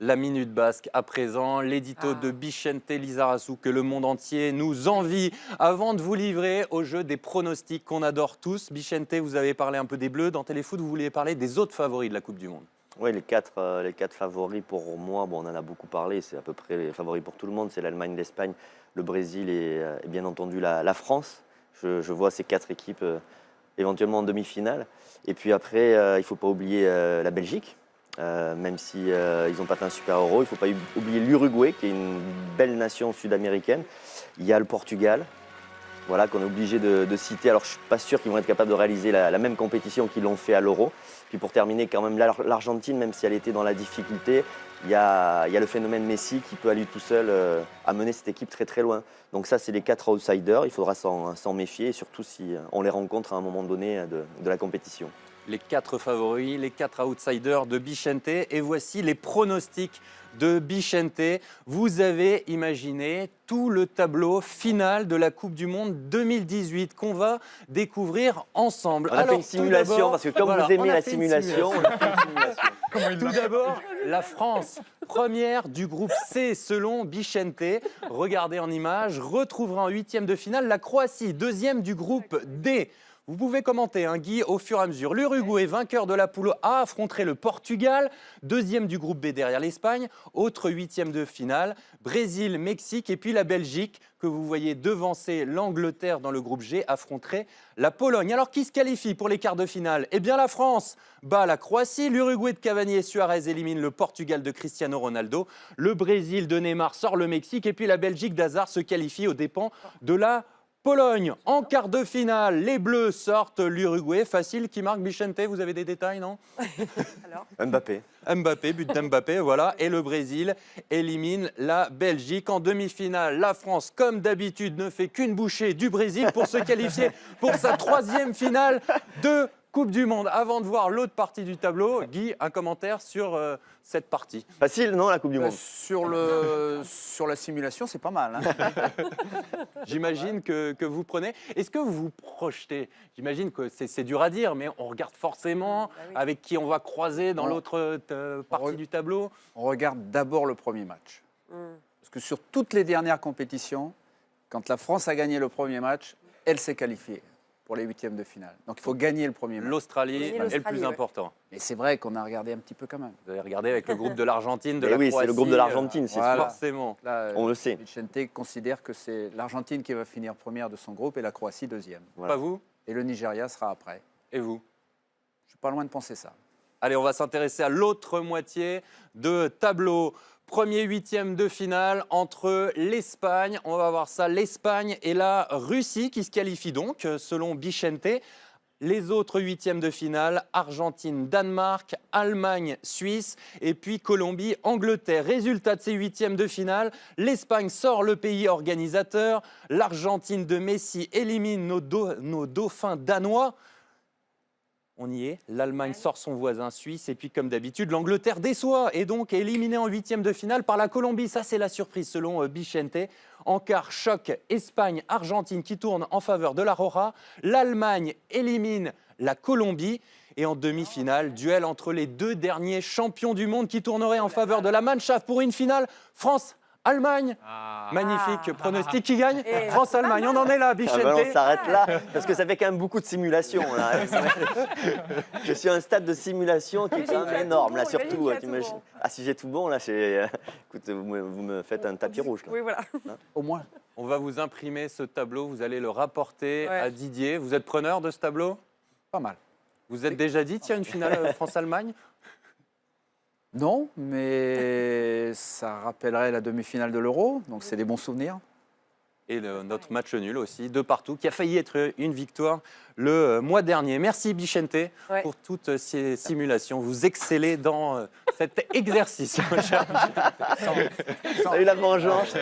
La Minute Basque à présent, l'édito de Bichente Lizarazu que le monde entier nous envie. Avant de vous livrer au jeu des pronostics qu'on adore tous, Bichente, vous avez parlé un peu des Bleus. Dans Téléfoot, vous vouliez parler des autres favoris de la Coupe du Monde. Oui, les quatre favoris pour moi, bon, on en a beaucoup parlé, c'est à peu près les favoris pour tout le monde, c'est l'Allemagne, l'Espagne, le Brésil et bien entendu la France. Je vois ces quatre équipes éventuellement en demi-finale. Et puis après, il ne faut pas oublier la Belgique. Même si ils n'ont pas fait un super Euro, il ne faut pas oublier l'Uruguay, qui est une belle nation sud-américaine. Il y a le Portugal, voilà, qu'on est obligé de citer. Alors je ne suis pas sûr qu'ils vont être capables de réaliser la même compétition qu'ils l'ont fait à l'Euro. Puis pour terminer, quand même, l'Argentine, même si elle était dans la difficulté, il y a le phénomène Messi qui peut à lui tout seul amener cette équipe très très loin. Donc ça, c'est les quatre outsiders, il faudra s'en méfier, et surtout si on les rencontre à un moment donné de la compétition. Les quatre favoris, les quatre outsiders de Bichente. Et voici les pronostics de Bichente. Vous avez imaginé tout le tableau final de la Coupe du Monde 2018 qu'on va découvrir ensemble. On a fait une simulation, parce que comme vous aimez la simulation, on a fait une simulation. Tout d'abord, la France, première du groupe C selon Bichente. Regardez en image, retrouvera en huitième de finale la Croatie, deuxième du groupe D. Vous pouvez commenter, hein, Guy, au fur et à mesure. L'Uruguay, vainqueur de la poule A, affronterait le Portugal, deuxième du groupe B derrière l'Espagne. Autre huitième de finale, Brésil, Mexique et puis la Belgique, que vous voyez devancer l'Angleterre dans le groupe G, affronterait la Pologne. Alors qui se qualifie pour les quarts de finale? Eh bien la France bat la Croatie, l'Uruguay de Cavani et Suarez élimine le Portugal de Cristiano Ronaldo, le Brésil de Neymar sort le Mexique et puis la Belgique d'Hazard se qualifie aux dépens de la Pologne. En quart de finale, les Bleus sortent l'Uruguay. Facile, qui marque Bichente? Vous avez des détails, non? Alors Mbappé. Mbappé, but d'Mbappé, voilà. Et le Brésil élimine la Belgique. En demi-finale, la France, comme d'habitude, ne fait qu'une bouchée du Brésil pour se qualifier pour sa troisième finale de Coupe du Monde. Avant de voir l'autre partie du tableau, Guy, un commentaire sur cette partie. Facile, non, la Coupe du Monde? Sur la simulation, c'est pas mal. Hein. J'imagine que vous prenez. Est-ce que vous vous projetez? J'imagine que c'est dur à dire, mais on regarde forcément avec qui on va croiser dans l'autre partie du tableau. On regarde d'abord le premier match. Parce que sur toutes les dernières compétitions, quand la France a gagné le premier match, elle s'est qualifiée pour les huitièmes de finale. Donc il faut gagner le premier match. L'Australie est le plus important. Et c'est vrai qu'on a regardé un petit peu quand même. Vous avez regardé avec le groupe de l'Argentine, de la oui, Croatie. c'est le groupe de l'Argentine, c'est voilà. Forcément. Là, on le sait. Bichente considère que c'est l'Argentine qui va finir première de son groupe et la Croatie deuxième. Voilà. Pas vous? Et le Nigeria sera après. Et vous? Je suis pas loin de penser ça. Allez, on va s'intéresser à l'autre moitié de tableau. Premier huitième de finale entre l'Espagne, on va voir ça, l'Espagne et la Russie qui se qualifient donc selon Bichente. Les autres huitièmes de finale, Argentine, Danemark, Allemagne, Suisse et puis Colombie, Angleterre. Résultat de ces huitièmes de finale, l'Espagne sort le pays organisateur, l'Argentine de Messi élimine nos dauphins danois. On y est, l'Allemagne sort son voisin suisse et puis comme d'habitude l'Angleterre déçoit et donc est éliminée en huitième de finale par la Colombie. Ça c'est la surprise selon Bichente. En quart, choc Espagne-Argentine qui tourne en faveur de la Roja. L'Allemagne élimine la Colombie. Et en demi-finale, duel entre les deux derniers champions du monde qui tourneraient en faveur de la Mannschaft pour une finale France-Allemagne. Magnifique pronostic qui gagne. France-Allemagne, on en est là, Bichente. On s'arrête là, parce que ça fait quand même beaucoup de simulations. Là. Je suis à un stade de simulation qui est quand même énorme, là, surtout. Ah, si j'ai tout bon, là, écoute, vous me faites un tapis rouge. Là. Oui, voilà. Hein? Au moins. On va vous imprimer ce tableau, vous allez le rapporter à Didier. Vous êtes preneur de ce tableau? Pas mal. Vous êtes déjà dit, tiens, une finale France-Allemagne? Non, mais ça rappellerait la demi-finale de l'Euro, donc c'est des bons souvenirs. Et notre match nul aussi, de partout, qui a failli être une victoire le mois dernier. Merci Bichente pour toutes ces simulations. Vous excellez dans cet exercice. Salut la vengeance.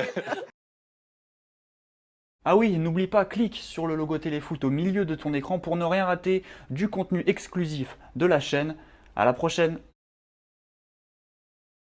Ah oui, n'oublie pas, clique sur le logo Téléfoot au milieu de ton écran pour ne rien rater du contenu exclusif de la chaîne. À la prochaine!